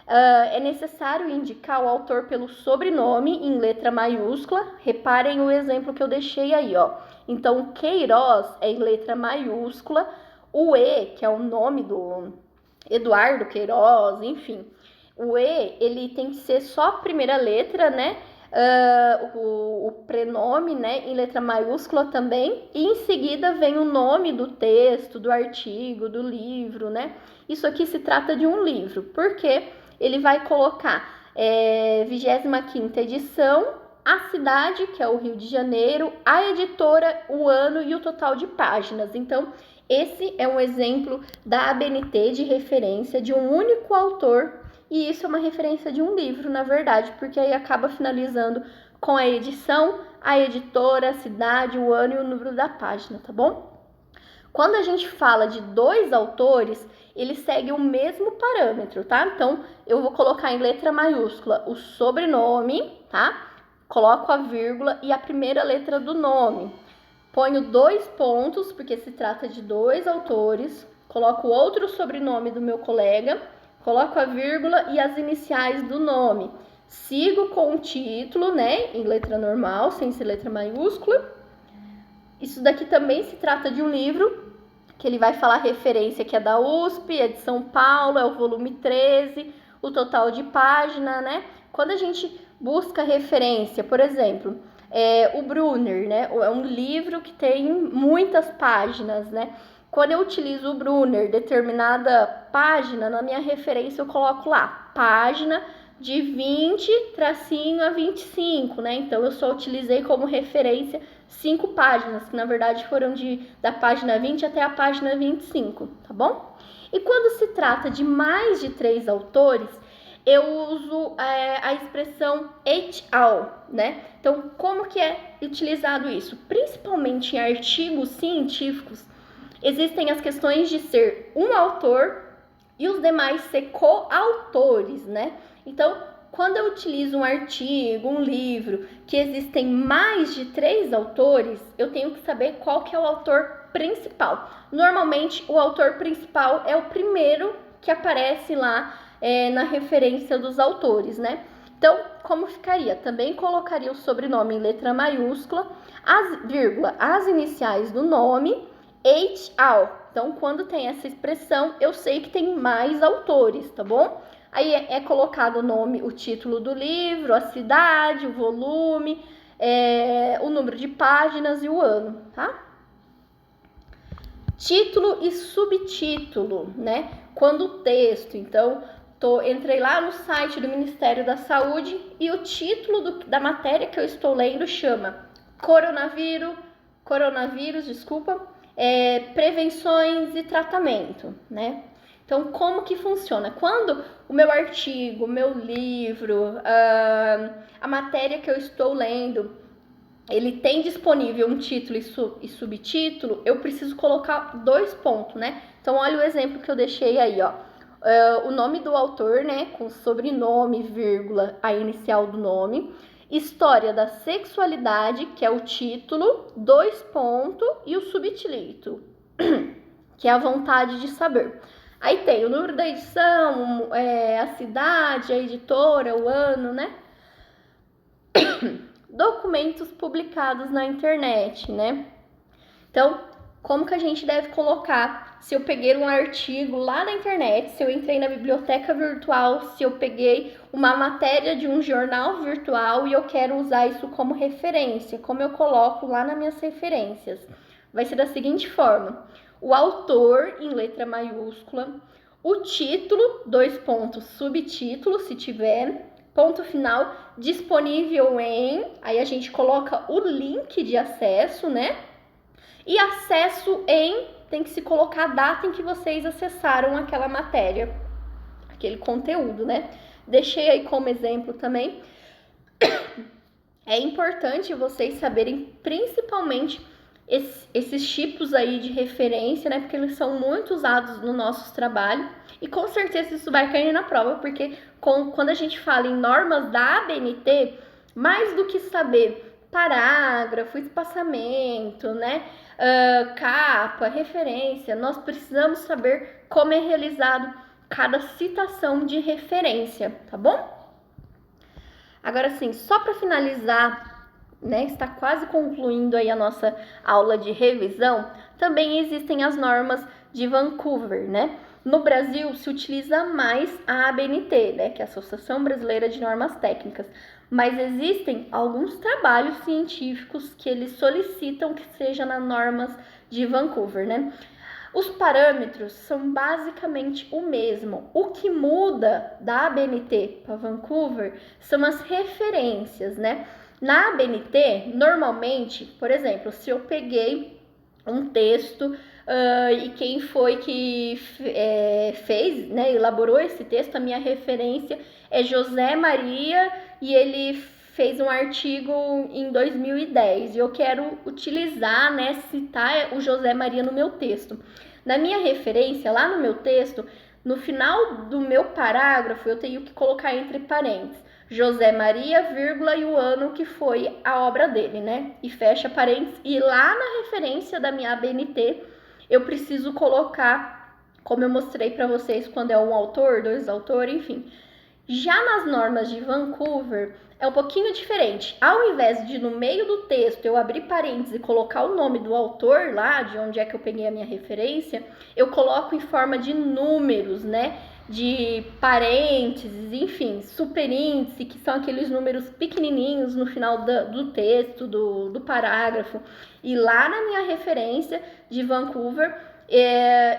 é necessário indicar o autor pelo sobrenome em letra maiúscula. Reparem o exemplo que eu deixei aí, ó. Então, Queiroz é em letra maiúscula, o E, que é o nome do Eduardo Queiroz, enfim. O E, ele tem que ser só a primeira letra, né? O prenome, né, em letra maiúscula também, e em seguida vem o nome do texto, do artigo, do livro, né? Isso aqui se trata de um livro, porque ele vai colocar 25ª edição, a cidade, que é o Rio de Janeiro, a editora, o ano e o total de páginas. Então, esse é um exemplo da ABNT de referência de um único autor, e isso é uma referência de um livro, na verdade, porque aí acaba finalizando com a edição, a editora, a cidade, o ano e o número da página, tá bom? Quando a gente fala de 2 autores, eles seguem o mesmo parâmetro, tá? Então, eu vou colocar em letra maiúscula o sobrenome, tá? Coloco a vírgula e a primeira letra do nome. Ponho 2 pontos, porque se trata de 2 autores. Coloco outro sobrenome do meu colega. Coloco a vírgula e as iniciais do nome. Sigo com o título, né? Em letra normal, sem ser letra maiúscula. Isso daqui também se trata de um livro, que ele vai falar referência, que é da USP, é de São Paulo, é o volume 13, o total de página, né? Quando a gente busca referência, por exemplo, o Brunner, né? É um livro que tem muitas páginas, né? Quando eu utilizo o Brunner, determinada página, na minha referência eu coloco lá, página de 20-25, né? Então, eu só utilizei como referência 5 páginas, que na verdade foram da página 20 até a página 25, tá bom? E quando se trata de mais de 3 autores, eu uso a expressão et al, né? Então, como que é utilizado isso? Principalmente em artigos científicos, existem as questões de ser um autor e os demais ser coautores, né? Então, quando eu utilizo um artigo, um livro, que existem mais de 3 autores, eu tenho que saber qual que é o autor principal. Normalmente, o autor principal é o primeiro que aparece lá na referência dos autores, né? Então, como ficaria? Também colocaria o sobrenome em letra maiúscula, as iniciais do nome, et al. Então, quando tem essa expressão, eu sei que tem mais autores, tá bom? Aí é colocado o nome, o título do livro, a cidade, o volume, o número de páginas e o ano, tá? Título e subtítulo, né? Quando o texto, então, entrei lá no site do Ministério da Saúde e o título da matéria que eu estou lendo chama Coronavírus, prevenções e tratamento, né? Então, como que funciona? Quando o meu artigo, o meu livro, a matéria que eu estou lendo, ele tem disponível um título e subtítulo, eu preciso colocar 2 pontos, né? Então, olha o exemplo que eu deixei aí, ó. O nome do autor, né, com sobrenome, vírgula, a inicial do nome. História da sexualidade, que é o título, 2 pontos, e o subtítulo, que é a vontade de saber. Aí tem o número da edição, a cidade, a editora, o ano, né? Documentos publicados na internet, né? Então, como que a gente deve colocar? Se eu peguei um artigo lá na internet, se eu entrei na biblioteca virtual, se eu peguei uma matéria de um jornal virtual e eu quero usar isso como referência, como eu coloco lá nas minhas referências? Vai ser da seguinte forma: o autor em letra maiúscula, o título, 2 pontos, subtítulo, se tiver, ponto final, disponível em, aí a gente coloca o link de acesso, né? E acesso em, tem que se colocar a data em que vocês acessaram aquela matéria, aquele conteúdo, né? Deixei aí como exemplo também. É importante vocês saberem principalmente esses tipos aí de referência, né? Porque eles são muito usados no nosso trabalho e com certeza isso vai cair na prova, porque quando a gente fala em normas da ABNT, mais do que saber parágrafo, espaçamento, né? Capa, referência, nós precisamos saber como é realizado cada citação de referência, tá bom? Agora sim, só para finalizar, né, está quase concluindo aí a nossa aula de revisão, também existem as normas de Vancouver, né? No Brasil se utiliza mais a ABNT, né, que é a Associação Brasileira de Normas Técnicas, mas existem alguns trabalhos científicos que eles solicitam que seja nas normas de Vancouver, né? Os parâmetros são basicamente o mesmo. O que muda da ABNT para Vancouver são as referências, né? Na ABNT, normalmente, por exemplo, se eu peguei um texto e quem foi que fez, né, elaborou esse texto, a minha referência é José Maria e ele fez um artigo em 2010 e eu quero utilizar, né, citar o José Maria no meu texto. Na minha referência, lá no meu texto, no final do meu parágrafo, eu tenho que colocar entre parênteses José Maria, vírgula, e o ano que foi a obra dele, né? E fecha parênteses. E lá na referência da minha ABNT, eu preciso colocar, como eu mostrei para vocês, quando é um autor, 2 autores, enfim. Já nas normas de Vancouver, é um pouquinho diferente. Ao invés de no meio do texto eu abrir parênteses e colocar o nome do autor lá, de onde é que eu peguei a minha referência, eu coloco em forma de números, né? De parênteses, enfim, superíndice, que são aqueles números pequenininhos no final do texto, do parágrafo. E lá na minha referência de Vancouver,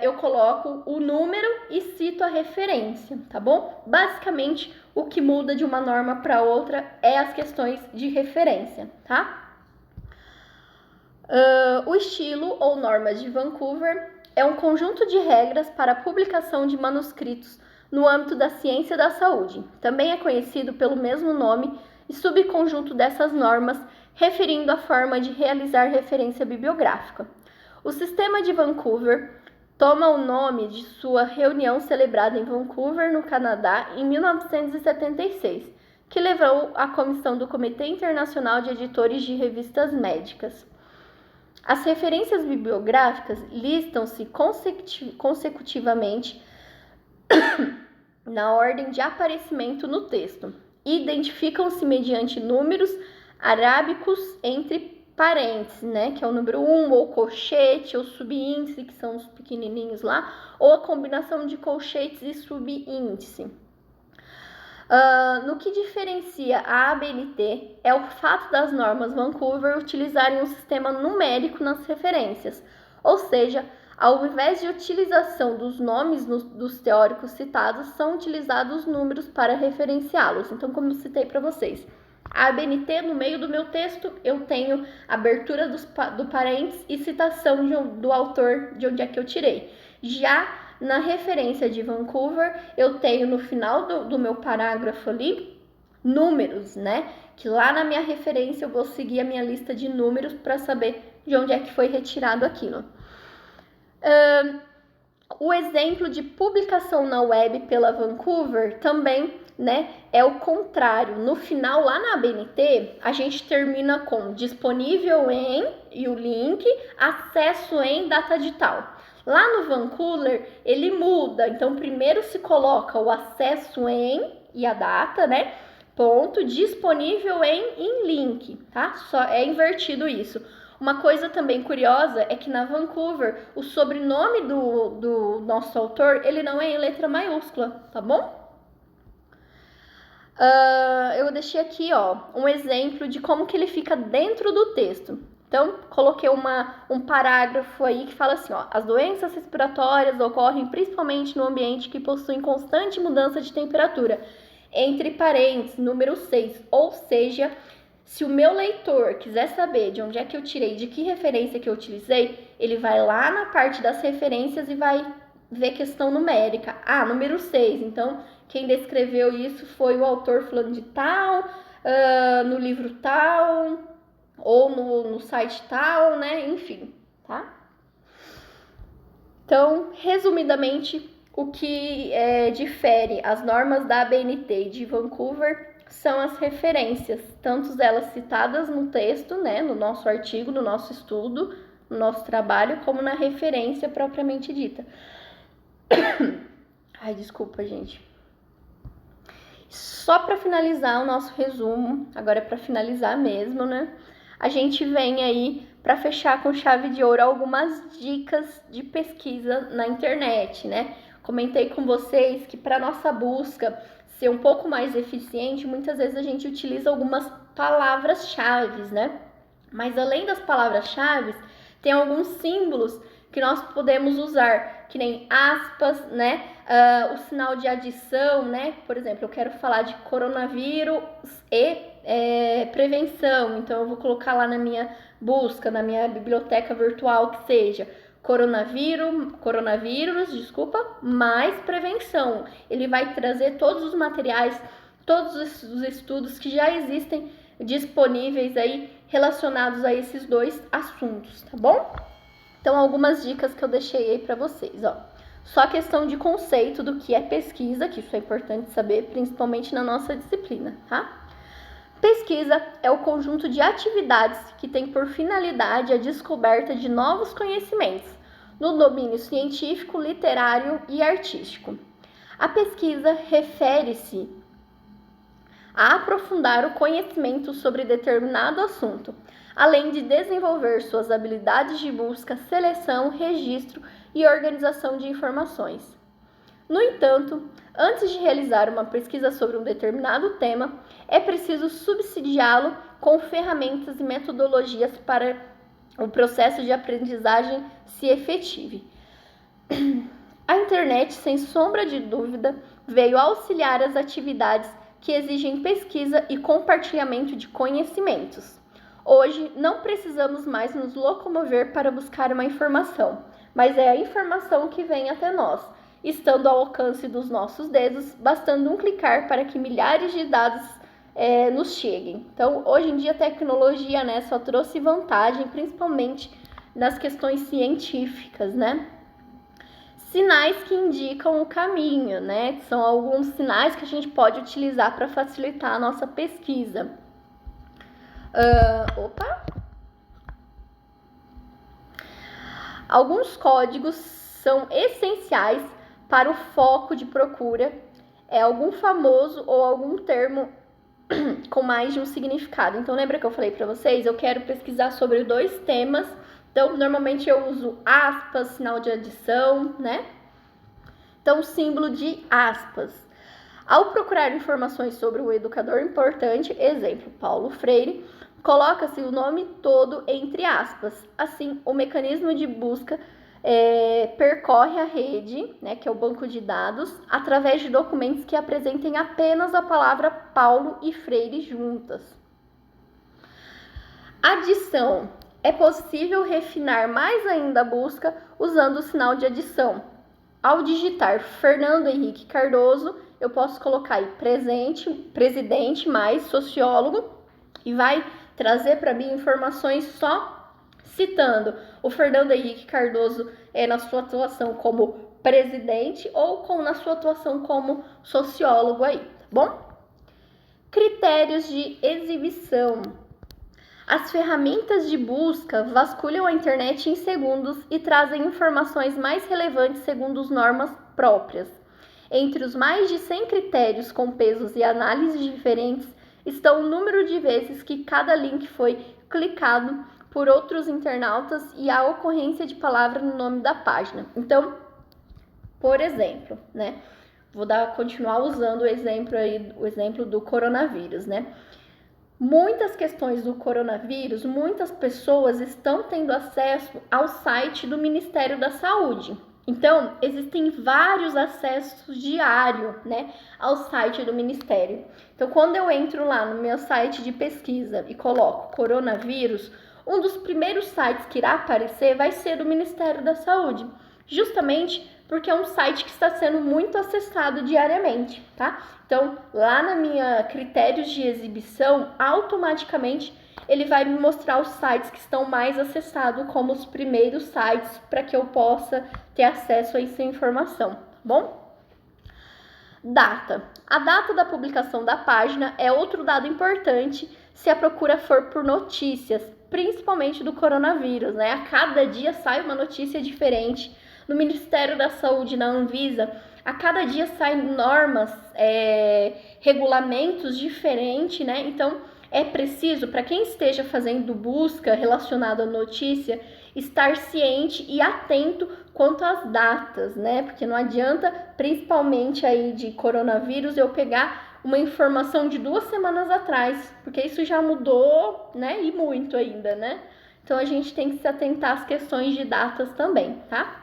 eu coloco o número e cito a referência, tá bom? Basicamente, o que muda de uma norma para outra é as questões de referência, tá? O estilo ou normas de Vancouver é um conjunto de regras para a publicação de manuscritos no âmbito da ciência da saúde. Também é conhecido pelo mesmo nome e subconjunto dessas normas, referindo a forma de realizar referência bibliográfica. O sistema de Vancouver toma o nome de sua reunião celebrada em Vancouver, no Canadá, em 1976, que levou à comissão do Comitê Internacional de Editores de Revistas Médicas. As referências bibliográficas listam-se consecutivamente na ordem de aparecimento no texto. Identificam-se mediante números arábicos entre parênteses, né, que é o número 1, ou colchete, ou subíndice, que são os pequenininhos lá, ou a combinação de colchetes e subíndice. No que diferencia a ABNT é o fato das normas Vancouver utilizarem um sistema numérico nas referências, ou seja, ao invés de utilização dos nomes dos teóricos citados, são utilizados números para referenciá-los. Então, como eu citei para vocês, a ABNT, no meio do meu texto, eu tenho abertura do parênteses e citação do autor, de onde é que eu tirei. Já Na referência de Vancouver, eu tenho no final do meu parágrafo ali números, né? Que lá na minha referência eu vou seguir a minha lista de números para saber de onde é que foi retirado aquilo. O exemplo de publicação na web pela Vancouver também, né, é o contrário. No final, lá na ABNT, a gente termina com disponível em, e o link, acesso em data de tal. Lá no Vancouver, ele muda. Então, primeiro se coloca o acesso em e a data, né? Ponto, disponível em link, tá? Só é invertido isso. Uma coisa também curiosa é que na Vancouver, o sobrenome do nosso autor, ele não é em letra maiúscula, tá bom? Eu deixei aqui, ó, um exemplo de como que ele fica dentro do texto. Então, coloquei um parágrafo aí que fala assim, ó, as doenças respiratórias ocorrem principalmente no ambiente que possui constante mudança de temperatura, entre parênteses, número 6, ou seja, se o meu leitor quiser saber de onde é que eu tirei, de que referência que eu utilizei, ele vai lá na parte das referências e vai ver questão numérica. Ah, número 6, então quem descreveu isso foi o autor fulano de tal, no livro tal, ou no site tal, né? Enfim, tá? Então, resumidamente, o que difere as normas da ABNT de Vancouver são as referências, tanto elas citadas no texto, né, no nosso artigo, no nosso estudo, no nosso trabalho, como na referência propriamente dita. Ai, desculpa, gente. Só para finalizar o nosso resumo, agora é para finalizar mesmo, né? A gente vem aí para fechar com chave de ouro algumas dicas de pesquisa na internet, né? Comentei com vocês que para nossa busca ser um pouco mais eficiente, muitas vezes a gente utiliza algumas palavras-chave, né? Mas além das palavras-chave, tem alguns símbolos que nós podemos usar, que nem aspas, né? O sinal de adição, né? Por exemplo, eu quero falar de coronavírus e prevenção, então eu vou colocar lá na minha busca, na minha biblioteca virtual, que seja coronavírus, mais prevenção. Ele vai trazer todos os materiais, todos os estudos que já existem disponíveis aí relacionados a esses dois assuntos, tá bom? Então, algumas dicas que eu deixei aí para vocês, ó. Só questão de conceito do que é pesquisa, que isso é importante saber, principalmente na nossa disciplina, tá? Pesquisa é o conjunto de atividades que tem por finalidade a descoberta de novos conhecimentos no domínio científico, literário e artístico. A pesquisa refere-se a aprofundar o conhecimento sobre determinado assunto, além de desenvolver suas habilidades de busca, seleção, registro e organização de informações. No entanto, antes de realizar uma pesquisa sobre um determinado tema, é preciso subsidiá-lo com ferramentas e metodologias para o processo de aprendizagem se efetive. A internet, sem sombra de dúvida, veio auxiliar as atividades que exigem pesquisa e compartilhamento de conhecimentos. Hoje, não precisamos mais nos locomover para buscar uma informação, mas é a informação que vem até nós, estando ao alcance dos nossos dedos, bastando um clicar para que milhares de dados nos cheguem. Então, hoje em dia, a tecnologia, né, só trouxe vantagem, principalmente nas questões científicas, né? Sinais que indicam o caminho, né? São alguns sinais que a gente pode utilizar para facilitar a nossa pesquisa. Alguns códigos são essenciais para o foco de procura, algum famoso ou algum termo com mais de um significado. Então, lembra que eu falei para vocês? Eu quero pesquisar sobre 2 temas. Então, normalmente eu uso aspas, sinal de adição, né? Então, símbolo de aspas. Ao procurar informações sobre o educador importante, exemplo, Paulo Freire, coloca-se o nome todo entre aspas. Assim, o mecanismo de busca percorre a rede, né, que é o banco de dados, através de documentos que apresentem apenas a palavra Paulo e Freire juntas. Adição. É possível refinar mais ainda a busca usando o sinal de adição. ao digitar Fernando Henrique Cardoso, eu posso colocar aí presidente mais sociólogo e vai trazer para mim informações só citando o Fernando Henrique Cardoso na sua atuação como presidente ou na sua atuação como sociólogo aí, tá bom? Critérios de exibição. As ferramentas de busca vasculham a internet em segundos e trazem informações mais relevantes segundo as normas próprias. Entre os mais de 100 critérios com pesos e análises diferentes estão o número de vezes que cada link foi clicado por outros internautas e a ocorrência de palavra no nome da página. Então, por exemplo, né? Vou continuar usando o exemplo do coronavírus, né? Muitas questões do coronavírus, muitas pessoas estão tendo acesso ao site do Ministério da Saúde. Então, existem vários acessos diários, né, ao site do Ministério. Então, quando eu entro lá no meu site de pesquisa e coloco coronavírus, um dos primeiros sites que irá aparecer vai ser do Ministério da Saúde, justamente porque é um site que está sendo muito acessado diariamente, tá? Então, lá na minha critérios de exibição, automaticamente ele vai me mostrar os sites que estão mais acessados como os primeiros sites para que eu possa ter acesso a essa informação, tá bom? Data. A data da publicação da página é outro dado importante se a procura for por notícias, principalmente do coronavírus, né? A cada dia sai uma notícia diferente. No Ministério da Saúde, na Anvisa, a cada dia saem normas, regulamentos diferentes, né? Então, é preciso, para quem esteja fazendo busca relacionada à notícia, estar ciente e atento quanto às datas, né? Porque não adianta, principalmente aí de coronavírus, eu pegar uma informação de 2 semanas atrás, porque isso já mudou, né? E muito ainda, né? Então, a gente tem que se atentar às questões de datas também, tá?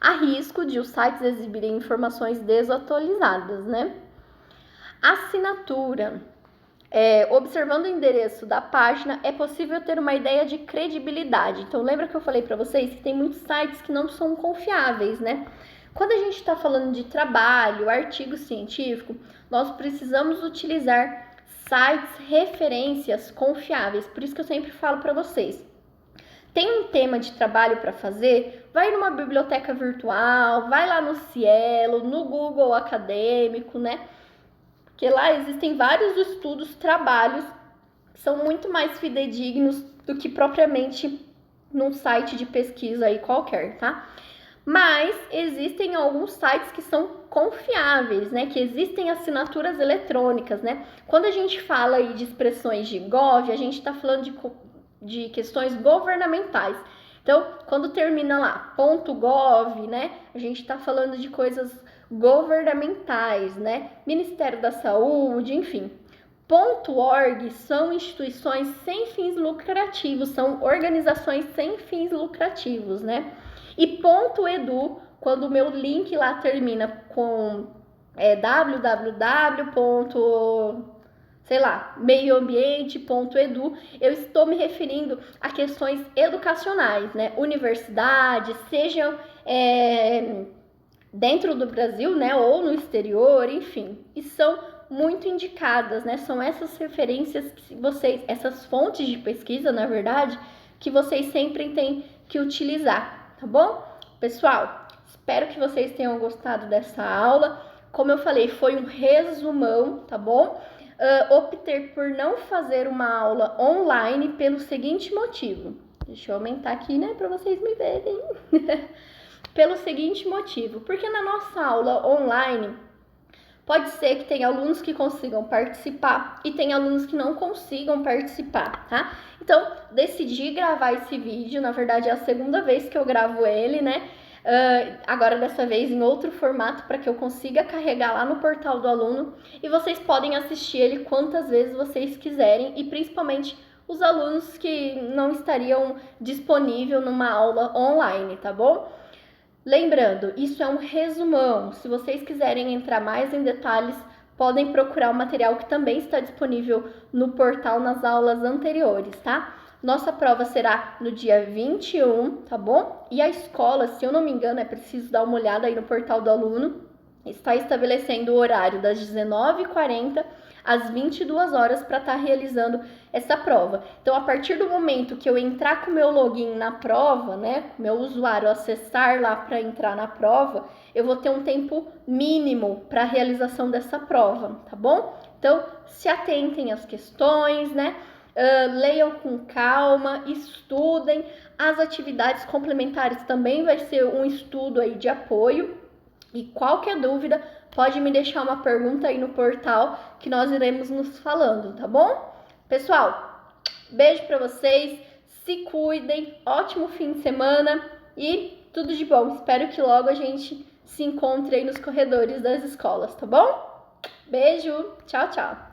Há risco de os sites exibirem informações desatualizadas, né? Assinatura. Observando o endereço da página, é possível ter uma ideia de credibilidade. Então, lembra que eu falei para vocês que tem muitos sites que não são confiáveis, né? Quando a gente está falando de trabalho, artigo científico, nós precisamos utilizar sites, referências confiáveis. Por isso que eu sempre falo para vocês. Tem um tema de trabalho para fazer? Vai numa biblioteca virtual, vai lá no Cielo, no Google Acadêmico, né? Porque lá existem vários estudos, trabalhos que são muito mais fidedignos do que propriamente num site de pesquisa aí qualquer, tá? Mas existem alguns sites que são confiáveis, né? Que existem assinaturas eletrônicas, né? Quando a gente fala aí de expressões de gov, a gente está falando de questões governamentais. Então, quando termina lá .gov, né, a gente está falando de coisas governamentais, né, Ministério da Saúde, enfim. .org são instituições sem fins lucrativos, são organizações sem fins lucrativos, né? E .edu, quando o meu link lá termina com meioambiente.edu, eu estou me referindo a questões educacionais, né? Universidades, sejam dentro do Brasil, né? Ou no exterior, enfim. E são muito indicadas, né? São essas referências que essas fontes de pesquisa, na verdade, que vocês sempre têm que utilizar, tá bom? Pessoal, espero que vocês tenham gostado dessa aula. Como eu falei, foi um resumão, tá bom? Optei por não fazer uma aula online pelo seguinte motivo. Deixa eu aumentar aqui, né, para vocês me verem. Pelo seguinte motivo, porque na nossa aula online pode ser que tenha alunos que consigam participar e tem alunos que não consigam participar, tá? Então, decidi gravar esse vídeo, na verdade é a segunda vez que eu gravo ele, né? Agora dessa vez em outro formato para que eu consiga carregar lá no portal do aluno e vocês podem assistir ele quantas vezes vocês quiserem e principalmente os alunos que não estariam disponíveis numa aula online, tá bom? Lembrando, isso é um resumão. Se vocês quiserem entrar mais em detalhes, podem procurar o material que também está disponível no portal nas aulas anteriores, tá? Nossa prova será no dia 21, tá bom? E a escola, se eu não me engano, é preciso dar uma olhada aí no portal do aluno, está estabelecendo o horário das 19h40 às 22 horas para estar realizando essa prova. Então, a partir do momento que eu entrar com o meu login na prova, né, meu usuário acessar lá para entrar na prova, eu vou ter um tempo mínimo para a realização dessa prova, tá bom? Então, se atentem às questões, né? Leiam com calma, estudem. As atividades complementares também vai ser um estudo aí de apoio. E qualquer dúvida, pode me deixar uma pergunta aí no portal que nós iremos nos falando, tá bom? Pessoal, beijo para vocês, se cuidem, ótimo fim de semana e tudo de bom. Espero que logo a gente se encontre aí nos corredores das escolas, tá bom? Beijo, tchau, tchau!